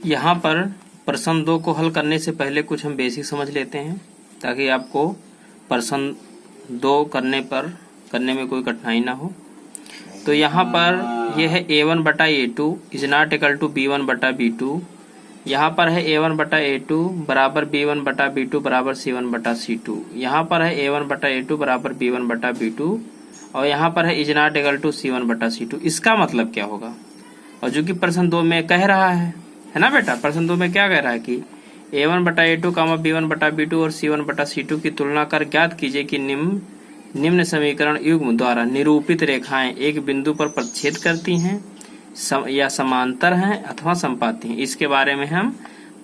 यहाँ पर प्रश्न 2 को हल करने से पहले कुछ हम बेसिक समझ लेते हैं ताकि आपको प्रश्न 2 करने में कोई कठिनाई ना हो। तो यहाँ पर यह है a1 बटा a2 is not equal to b1 बटा b2। यहाँ पर है a1 बटा a2 बराबर b1 बटा b2 बराबर c1 बटा c2। यहाँ पर है a1 बटा a2 बराबर b1 बटा b2 और यहाँ पर है is not equal to c1 बटा c2। इसका मतलब क्या होगा? और जो कि प्रश्न 2 में कह रहा है ना बेटा, प्रश्न 2 में क्या कह रहा है कि a1 बटा a2 कामा b1 बटा b2 और c1 बटा c2 की तुलना कर ज्ञात कीजिए कि निम्न समीकरण युग्म द्वारा निरूपित रेखाएं एक बिंदु पर प्रतिच्छेद करती हैं या समांतर हैं अथवा संपाती हैं। इसके बारे में हम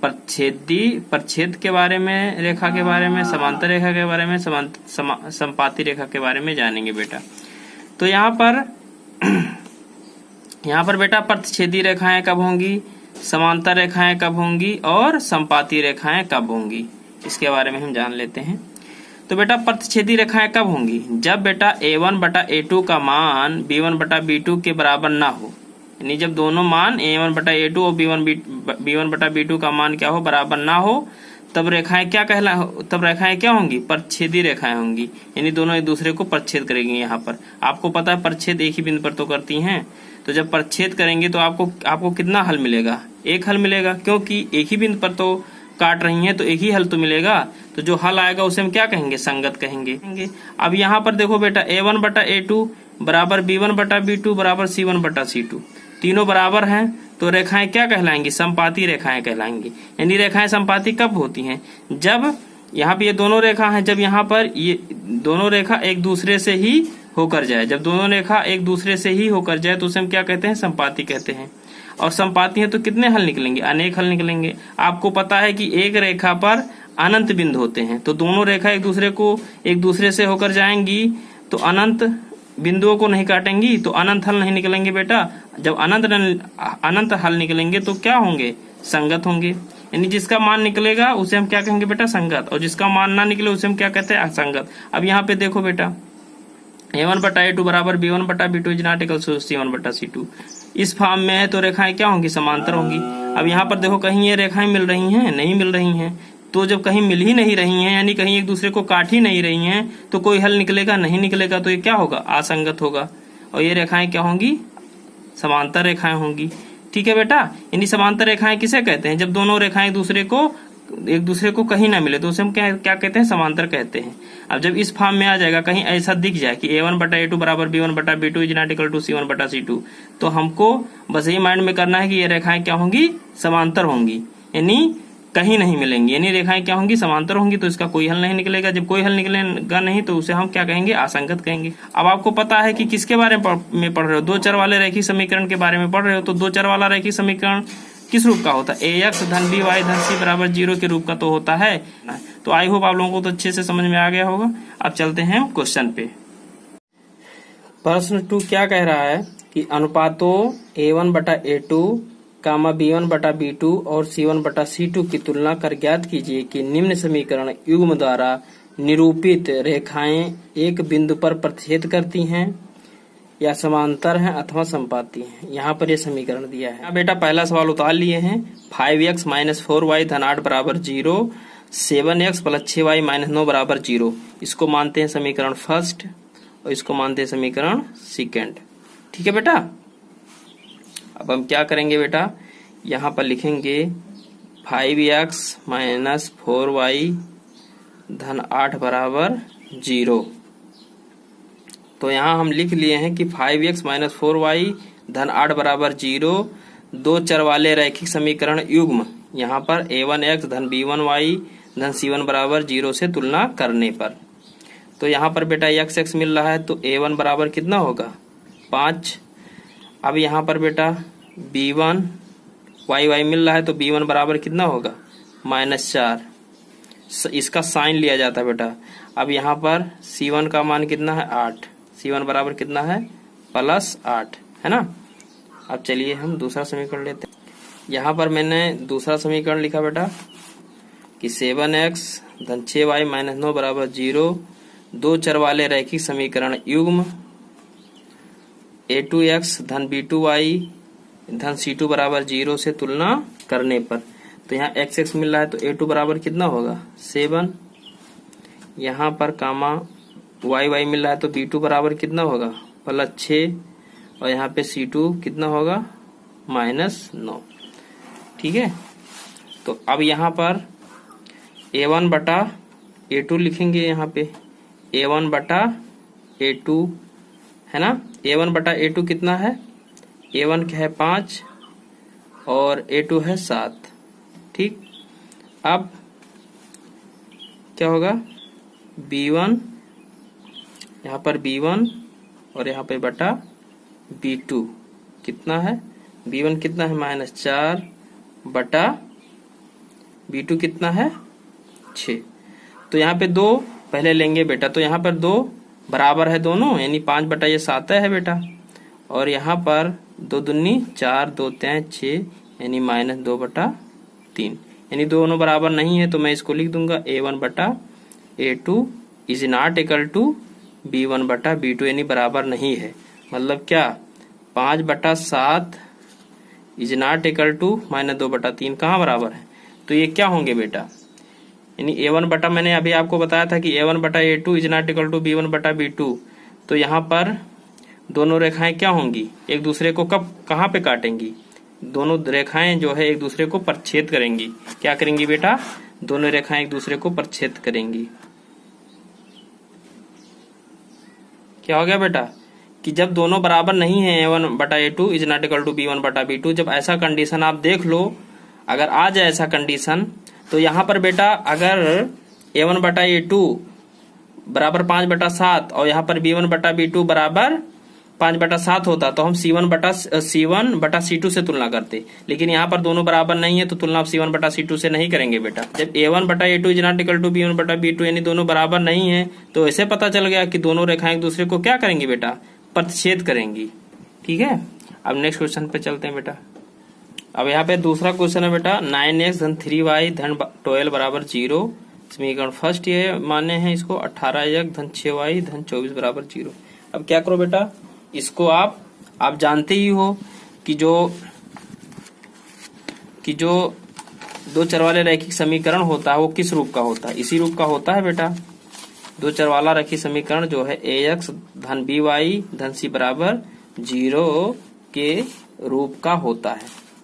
प्रच्छेद के बारे में, रेखा के बारे में, समांतर रेखा के बारे में, संपाती रेखा के बारे में जानेंगे बेटा। तो यहाँ पर बेटा प्रतिच्छेदी रेखाएं कब होंगी, समांतर रेखाएं कब होंगी और संपाती रेखाएं कब होंगी, इसके बारे में हम जान लेते हैं। तो बेटा प्रतिच्छेदी रेखाएं कब होंगी? जब बेटा a1 बटा a2 का मान b1 बटा b2 के बराबर ना हो, यानी जब दोनों मान a1 बटा a2 और b1 बटा b2 का मान क्या हो, बराबर ना हो, तब रेखाएं क्या होंगी? प्रतिच्छेदी रेखाएं होंगी, यानी दोनों एक दूसरे को प्रतिच्छेद करेंगी। यहाँ पर आपको पता है प्रतिच्छेद एक ही बिंदु पर तो करती हैं, तो जब प्रतिच्छेद करेंगे तो आपको कितना हल मिलेगा? एक हल मिलेगा, क्योंकि एक ही बिंदु पर तो काट रही हैं तो एक ही हल तो मिलेगा। तो जो हल आएगा उसे हम क्या कहेंगे? संगत कहेंगे। अब यहाँ पर देखो बेटा a1 बटा a2 बराबर b1 बटा b2 बराबर c1 बटा c2, तीनों बराबर हैं तो रेखाएं क्या कहलाएंगी? संपाती रेखाएं कहलाएंगी। यानी रेखाएं संपाती कब होती हैं? जब यहाँ पे ये दोनों रेखा हैं, जब यहाँ पर ये दोनों रेखा एक दूसरे से ही होकर जाए, जब दोनों रेखा एक दूसरे से ही होकर जाए तो उसे हम क्या कहते हैं? संपाती कहते हैं। और संपाती है तो कितने हल निकलेंगे? अनेक हल निकलेंगे। आपको पता है कि एक रेखा पर अनंत बिंदु होते हैं, तो दोनों रेखा एक दूसरे से होकर जाएंगी तो अनंत बिंदुओं को नहीं काटेंगी तो अनंत हल नहीं निकलेंगे बेटा। जब अनंत हल निकलेंगे तो क्या होंगे? संगत होंगे। यानी जिसका मान निकलेगा उसे हम क्या कहेंगे बेटा? संगत। और जिसका मान ना निकले उसे हम क्या कहते हैं? असंगत। अब यहाँ पे देखो बेटा a1 बटा a2 बराबर b1 बटा b2 is not equal to c1 बटा c2। इस फॉर्म में है तो रेखाएं क्या होंगी? समांतर होंगी। अब यहाँ पर देखो कहीं ये रेखाएं मिल रही हैं? नहीं मिल रही हैं। तो जब कहीं मिल ही नहीं रही हैं, यानी कहीं एक दूसरे को काट ही नहीं रही हैं, तो कोई हल निकलेगा? नहीं निकलेगा। तो ये क्या होगा? असंगत होगा। और ये रेखाएं क्या होंगी? समांतर रेखाएं होंगी। ठीक है बेटा। यानी समांतर रेखाएं किसे कहते हैं? जब दोनों रेखाएं एक दूसरे को कहीं ना मिले तो उसे हम क्या कहते हैं? समांतर कहते हैं। अब जब इस फॉर्म में आ जाएगा, कहीं ऐसा दिख जाए कि a1 बटा a2 बराबर b1 बटा b2 is not equal to c1 बटा c2, तो हमको बस यही माइंड में करना है कि ये रेखाएं क्या होंगी? समांतर होंगी, यानी कहीं नहीं मिलेंगी। यानी रेखाएं क्या होंगी? समांतर होंगी। तो इसका कोई हल नहीं निकलेगा। जब कोई हल निकलेगा नहीं तो उसे हम क्या कहेंगे? असंगत कहेंगे। अब आपको पता है कि किसके बारे में पढ़ रहे हो? दो चर वाले रैखिक समीकरण के बारे में पढ़ रहे हो। तो दो चर वाला रैखिक समीकरण किस रूप का होता है? ax धन b y धन c बराबर 0 के रूप का तो होता है। तो आई होप आप लोगों को तो अच्छे से समझ में आ गया होगा। अब चलते हैं क्वेश्चन पे। प्रश्न 2 क्या कह रहा है कि अनुपातों a1 बटा a2 कामा b1 बटा b2 और c1 बटा c2 की तुलना कर ज्ञात कीजिए कि निम्न समीकरण युग्म द्वारा निरूपित रेखाएं एक बिंदु पर प्रतिच्छेद करती हैं या समांतर हैं अथवा संपाती हैं। यहाँ पर ये समीकरण दिया है। बेटा पहला सवाल उतार लिए हैं। 5x माइनस 4y धन 8 बराबर 0, 7x प्लस 6y माइनस 9 बराबर 0। इसको मानते हैं समीकरण फर्स्ट और इसको मानते हैं समीकरण सेकेंड। ठीक है बेटा। अब हम क्या करेंगे बेटा? यहाँ पर लिखेंगे 5x माइनस 4y धन 8 बराबर 0। तो यहाँ हम लिख लिए हैं कि 5x माइनस 4y धन 8 बराबर 0 दो चर वाले रैखिक समीकरण युग्म, यहाँ पर a1x धन b1y धन c1 बराबर 0 से तुलना करने पर। तो यहाँ पर बेटा x मिल रहा है तो a1 बराबर कितना होगा? 5। अब यहाँ पर बेटा b1 y मिल रहा है तो b1 बराबर कितना होगा? -4। इसका साइन लिया जाता है बेटा। अब यहाँ पर c1 का मान कितना है? 8। c1 बराबर कितना है? +8, है ना। अब चलिए हम दूसरा समीकरण लेते हैं। यहाँ पर मैंने दूसरा समीकरण लिखा बेटा कि 7x धन 6y माइनस 9 बराबर 0 दो चर वाले रैखिक समीकरण युग्म a2x धन b2y धन C2 बराबर 0 से तुलना करने पर। तो यहाँ x मिल रहा है तो A2 बराबर कितना होगा 7। यहाँ पर कामा y मिल रहा है तो B2 बराबर कितना होगा +6 और यहाँ पे C2 कितना होगा -9। ठीक है, तो अब यहाँ पर A1 बटा A2 लिखेंगे। यहाँ पे A1 बटा A2 है ना। A1 बटा A2 कितना है, A1 क्या है 5 और A2 है 7। ठीक, अब क्या होगा B1, यहाँ पर B1 और यहाँ पे बटा B2 कितना है, B1 कितना है -4 बटा B2 कितना है 6। तो यहाँ पे 2 पहले लेंगे बेटा, तो यहाँ पर 2 बराबर है दोनों, यानी 5 बटा ये 7 है बेटा, और यहाँ पर 2 दूनी 4 2 3 6 यानी -2 बटा 3, यानी दोनों बराबर नहीं है। तो मैं इसको लिख दूंगा A1 बटा A2 is not equal to B1 बटा B2, यानी बराबर नहीं है। मतलब क्या 5 बटा 7 इज नॉट इक्वल टू -2 बटा 3 कहाँ बराबर है। तो ये क्या होंगे बेटा, यानी A1 बटा, मैंने अभी आपको बताया था कि A1 बटा A2 is not equal to B1 बटा B2। तो यहाँ पर दोनों रेखाएं क्या होंगी, एक दूसरे को कब कहाँ पे काटेंगी, दोनों रेखाएं जो है एक दूसरे को परछेद करेंगी। क्या करेंगी बेटा, दोनों रेखाएं एक दूसरे को परछेद करेंगी। क्या हो गया बेटा कि जब दोनों बराबर नहीं है A1 बटा A2 is not equal to B1 बटा B2, जब ऐसा कंडीशन आप देख लो, अगर आ जाए ऐसा कंडीशन, तो यहाँ पर बेटा अगर A1 बटा A2 बराबर 5 बटा 7 और यहाँ पर B1 बटा B2 बराबर 5 बटा 7 होता तो हम C1 बटा C2 से तुलना करते, लेकिन यहाँ पर दोनों बराबर नहीं है तो तुलना आप C1 बटा C2 से नहीं करेंगे बेटा। जब A1 बटा A2 is not equal to B1 बटा B2 यानी दोनों बराबर नहीं है, तो ऐसे पता चल गया कि दोनों रेखाएं एक दूसरे को क्या करेंगी बेटा, प्रतिच्छेद करेंगी। ठीक है, अब नेक्स्ट क्वेश्चन पे चलते हैं बेटा। अब यहाँ पे दूसरा क्वेश्चन है बेटा 9x धन 3y धन 12 बराबर 0। समीकरण फर्स्ट ये माने हैं इसको 18x धन 6y धन 24 बराबर 0। अब क्या करो बेटा, इसको आप जानते ही हो कि जो दो चर वाले रैखिक समीकरण होता है वो किस रूप का होता है, इसी रूप का होता है बेटा। दो चर वाला रैखिक समीकरण जो है ax धन by धन c बराबर 0 के रूप का होता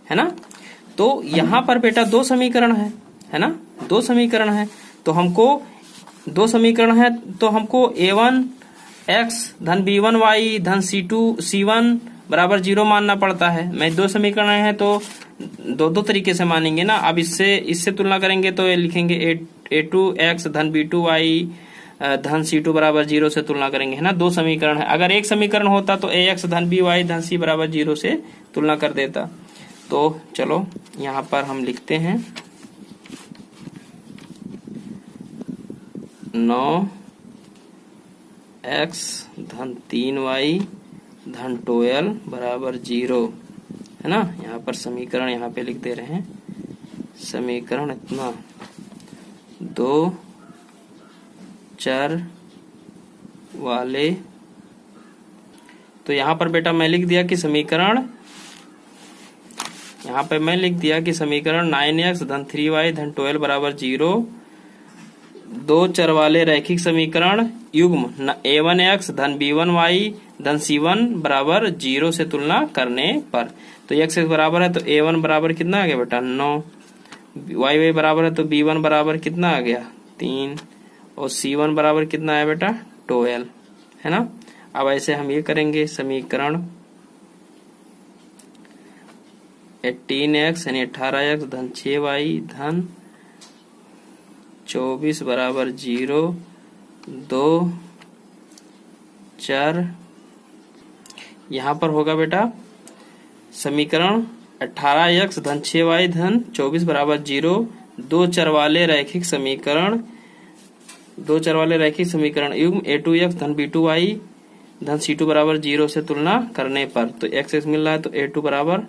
है ना। तो यहाँ पर बेटा दो समीकरण है ना, दो समीकरण है, तो हमको दो समीकरण है तो हमको a1x धन b1y धन c1 बराबर 0 मानना पड़ता है। मैं दो समीकरण है तो दो तरीके से मानेंगे ना। अब इससे तुलना करेंगे तो ये लिखेंगे a2x धन b2y धन c2 बराबर 0 से तुलना करेंगे, है ना। दो समीकरण है, अगर एक समीकरण होता तो ax धन by धन c बराबर 0 से तुलना कर देता। तो चलो यहाँ पर हम लिखते हैं 9x धन 3y धन 12 बराबर 0, है ना। यहाँ पर समीकरण यहाँ पे लिख दे रहे हैं, समीकरण इतना दो चर वाले। तो यहाँ पर बेटा मैं लिख दिया कि समीकरण, यहाँ पे मैं लिख दिया कि समीकरण 9x धन 3y धन 12 बराबर 0 दो चर वाले रैखिक समीकरण युग्म a1x धन b1y धन c1 बराबर 0 से तुलना करने पर। तो x बराबर है तो a1 बराबर कितना आ गया बेटा 9, y बराबर है तो b1 बराबर कितना आ गया 3 और c1 बराबर कितना आया बेटा 12, है ना। अब ऐसे हम ये करेंगे समीकरण 18x यानी 18x धन 6y धन 24 बराबर 0 दो चर, यहाँ पर होगा बेटा समीकरण 18x धन 6y धन 24 बराबर 0 दो चर वाले रैखिक समीकरण, दो चर वाले रैखिक समीकरण युग्म a2x धन b2y धन c2 बराबर 0 से तुलना करने पर। तो x मिल रहा है तो a2 बराबर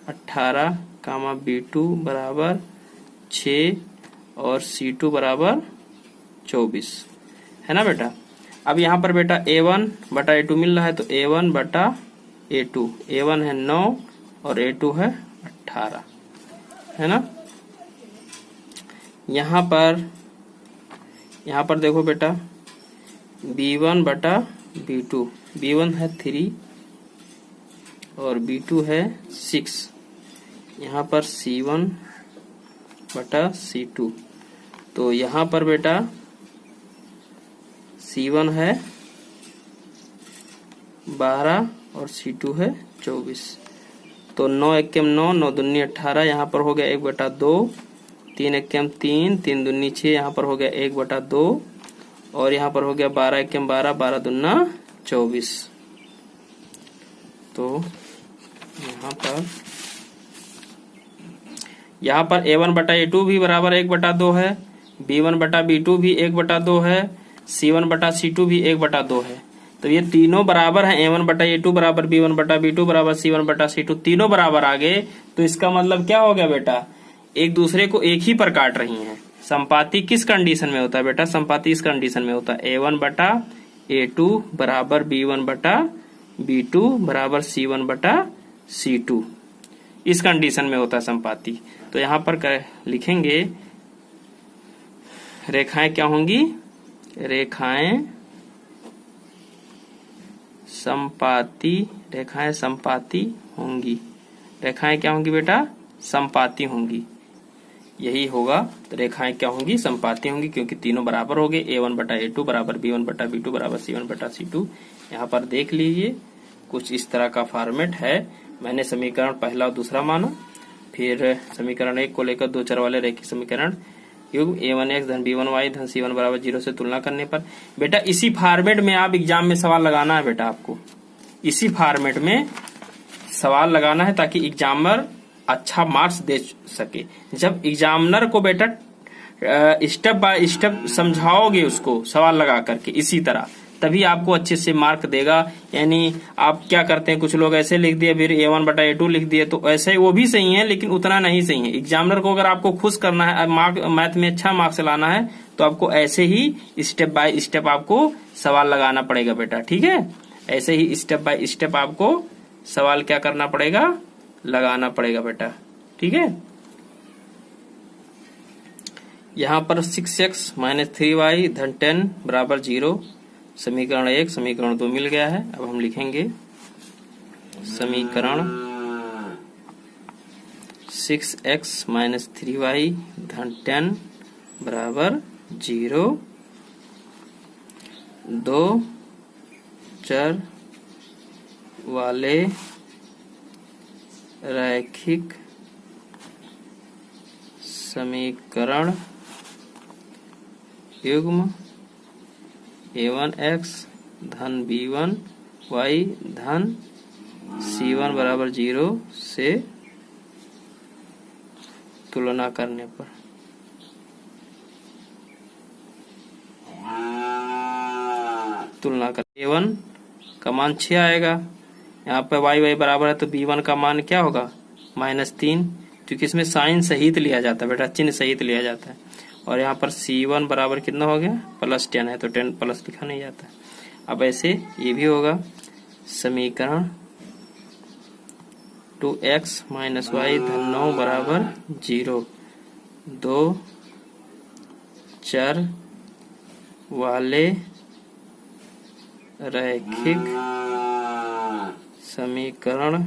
18 कामा b2 बराबर 6 और c2 बराबर 24, है ना बेटा। अब यहाँ पर बेटा a1 बटा a2 मिल रहा है तो a1 बटा a2, a1 है 9 और A2 है 18, है ना। यहाँ पर देखो बेटा B1 बटा B2, B1 है 3 और B2 है 6, यहाँ पर C1 बटा C2, तो यहाँ पर बेटा C1 है 12 और C2 है 24, तो 9 एकम 9, 9 दूनी 18, यहाँ पर हो गया 1/2, 3 एकम 3, 3 दूनी 6, यहाँ पर हो गया 1/2 और यहाँ पर हो गया 12 एकम 12, 12 दूना 24। तो यहाँ पर A1 बटा A2 भी बराबर 1/2 है, B1 बटा B2 भी 1/2 है, C1 बटा C2 भी 1/2 है। तो ये तीनों बराबर हैं, A1 बटा A2 बराबर B1 बटा B2 बराबर C1 बटा C2, तीनों बराबर आ गए। तो इसका मतलब क्या हो गया बेटा, एक दूसरे को एक ही पर काट रही हैं। संपाती किस कंडीशन में होता है बेटा, संपाती इस कंडीशन में होता है A1 बटा A2 बराबर B1 बटा B2 बराबर C1 बटा C2, इस कंडीशन में होता है संपाती। तो यहाँ पर लिखेंगे रेखाएं क्या होंगी, रेखाएं संपाती, रेखाएं संपाती होंगी। रेखाएं क्या होंगी बेटा, संपाती होंगी, यही होगा। तो रेखाएं क्या होंगी, संपाती होंगी, क्योंकि तीनों बराबर हो गए। A1 बटा A2 बराबर B1 बटा B2 बराबर C1 बटा C2। यहाँ पर देख लीजिए कुछ इस तरह का फॉर्मेट है। मैंने समीकरण पहला और दूसरा माना, फिर समीकरण 1 को लेकर दो चर वाले रेखीय समीकरण युग A1x धन B1y धन C1 बराबर 0 से तुलना करने पर। बेटा इसी फॉर्मेट में आप एग्जाम में सवाल लगाना है बेटा, आपको इसी फॉर्मेट में सवाल लगाना है ताकि एग्जामिनर अच्छा मार्क्स दे सके। जब एग्जामिनर को बेटा स्टेप बाय स्टेप समझाओगे उसको सवाल लगा करके इसी तरह, तभी आपको अच्छे से मार्क देगा। यानी आप क्या करते हैं, कुछ लोग ऐसे लिख दिए फिर A1 बटा A2 लिख दिए, तो ऐसे वो भी सही है लेकिन उतना नहीं सही है। एग्जामिनर को अगर आपको खुश करना है, मैथ में अच्छा मार्क्स लाना है, तो आपको ऐसे ही स्टेप बाय स्टेप आपको सवाल लगाना पड़ेगा बेटा, ठीक है। ऐसे ही स्टेप बाय स्टेप आपको सवाल क्या करना पड़ेगा, लगाना पड़ेगा बेटा, ठीक है। यहाँ पर 6x माइनस 3y धन 10 बराबर 0, समीकरण 1 समीकरण 2 मिल गया है। अब हम लिखेंगे समीकरण 6x माइनस 3y धन 10 बराबर 0, दो चर वाले रैखिक समीकरण युग्म A1x धन B1y धन C1 बराबर 0 से तुलना करने पर। तुलना कर A1 का मान 6 आएगा, यहाँ पे y बराबर है तो B1 का मान क्या होगा, -3, क्योंकि इसमें साइन सहित लिया जाता है बेटा, चिन्ह सहित लिया जाता है। और यहाँ पर C1 बराबर कितना हो गया, +10 है, तो 10 प्लस लिखा नहीं जाता। अब ऐसे ये भी होगा समीकरण 2x माइनस वाई धन 9 बराबर 0, दो चर वाले रैखिक समीकरण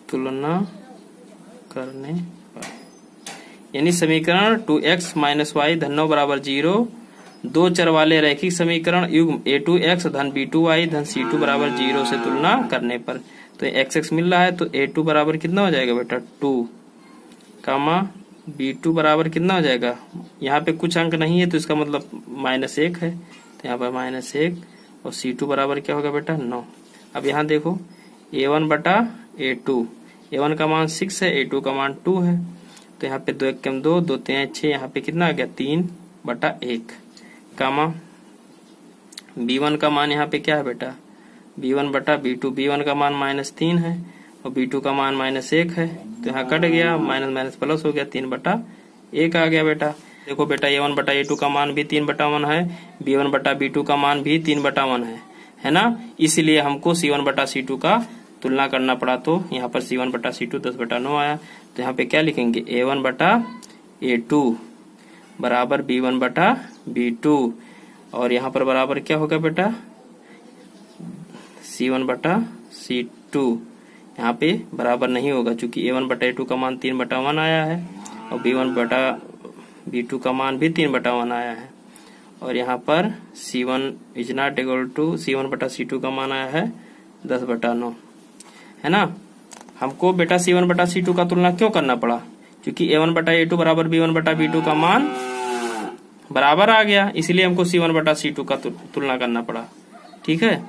तुलना करने पर। यानी समीकरण 2x माइनस वाई धन 9 बराबर 0, दो चर वाले रैखिक समीकरण युग्म A2x धन B2y धन C2 बराबर 0 से तुलना करने पर। तो x मिल रहा है, तो A2 बराबर कितना हो जाएगा बेटा 2, कामा B2 बराबर कितना हो जाएगा, यहाँ पे कुछ अंक नहीं है तो इसका मतलब -1 है, तो यहाँ पर -1, और C2 बराबर क्या होगा बेटा 9। अब यहाँ देखो A1 बटा A2, A1 का मान 6 है, A2 का मान 2 है, तो यहाँ पे 2 एकम 2, 2 3 6, यहाँ पे कितना आ गया 3/1, कामा B1 का मान यहाँ पे क्या है बेटा B1 बटा B2, B1 का मान -3 है और B2 का मान -1 है, तो यहाँ कट गया, माइनस माइनस प्लस हो गया, 3/1 आ गया बेटा। देखो बेटा A1 बटा A2 का मान भी 3/1 है, B1 बटा B2 का मान भी 3/1 है ना, इसलिए हमको C1 बटा C2 का तुलना करना पड़ा तो यहाँ पर C1 बटा C2 10/9 आया। तो यहाँ पे क्या लिखेंगे, A1 बटा A2 बराबर B1 बटा B2, और यहाँ पर बराबर क्या होगा बेटा, C1 बटा C2। यहाँ पे बराबर नहीं होगा क्योंकि A1 बटा A2 का मान 3/1 आया है और B1 बटा B2 का मान भी 3/1 आया है। और यहाँ पर C1 is not equal to C1 बटा C2 का मान आया है 10/9, है ना। हमको बेटा C1 बटा C2 का तुलना क्यों करना पड़ा, क्योंकि A1 बटा A2 बराबर B1 बटा B2 का मान बराबर आ गया, इसलिए हमको C1 बटा C2 का तुलना करना पड़ा। ठीक है,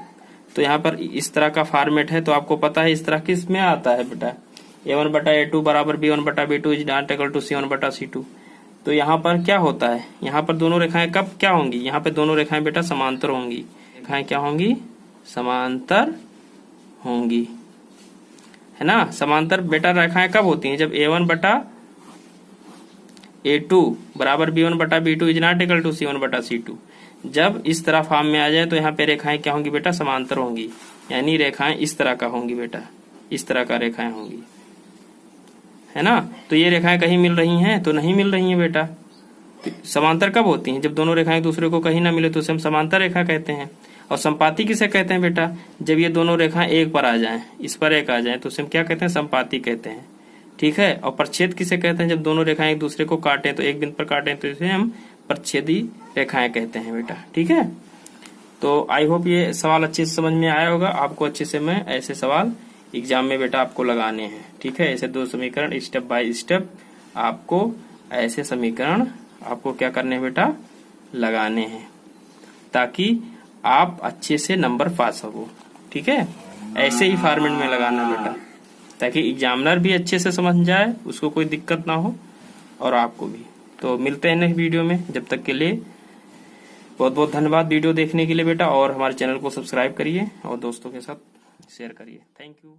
तो यहाँ पर इस तरह का फॉर्मेट है, तो आपको पता है इस तरह किस में आता है बेटा, A1 बटा A2 बराबर B1 बटा B2 is not equal to C1 बटा C2। तो यहाँ पर क्या होता है, यहाँ पर दोनों रेखाएं कब क्या होंगी, यहाँ पे दोनों रेखाएं बेटा समांतर होंगी। रेखाएं क्या होंगी, समांतर होंगी, है ना। समांतर बेटा रेखाएं कब होती हैं, जब A1 बटा A2 बराबर B1 बटा B2 is not equal to C1 बटा C2। जब इस तरह फॉर्म में आ जाए तो यहाँ पे रेखाएं क्या होंगी बेटा, समांतर होंगी, यानी रेखाएं इस तरह का होंगी बेटा, इस तरह का रेखाएं होंगी, है ना। तो ये रेखाएं कहीं मिल रही हैं, तो नहीं मिल रही हैं बेटा। तो समांतर कब होती हैं, जब दोनों रेखाएं दूसरे को कहीं ना मिले तो उसे हम समांतर रेखा कहते हैं। और संपाती किसे कहते हैं बेटा, जब ये दोनों रेखाएं एक पर आ जाएं, इस पर एक आ जाएं, तो उसे हम क्या कहते हैं, संपाती कहते हैं। ठीक है, और प्रच्छेद किसे कहते हैं, जब दोनों रेखाएं एक दूसरे को काटें, तो एक बिंदु पर काटें, तो इसे हम प्रच्छेदी रेखाएं कहते हैं बेटा। ठीक है, तो आई होप ये सवाल अच्छे से समझ में आया होगा आपको। अच्छे से मैं ऐसे सवाल एग्जाम में बेटा आपको लगाने हैं। ठीक है, ऐसे 2 समीकरण स्टेप बाय स्टेप आपको ऐसे समीकरण आपको क्या करने हैं बेटा, लगाने हैं, ताकि आप अच्छे से नंबर पा सको। ठीक है, ऐसे ही फॉर्मेट में लगाना बेटा, ताकि एग्जामिनर भी अच्छे से समझ जाए, उसको कोई दिक्कत ना हो और आपको भी। तो मिलते हैं नेक्स्ट वीडियो में, जब तक के लिए बहुत बहुत धन्यवाद वीडियो देखने के लिए बेटा, और हमारे चैनल को सब्सक्राइब करिए और दोस्तों के साथ शेयर करिए। Thank you.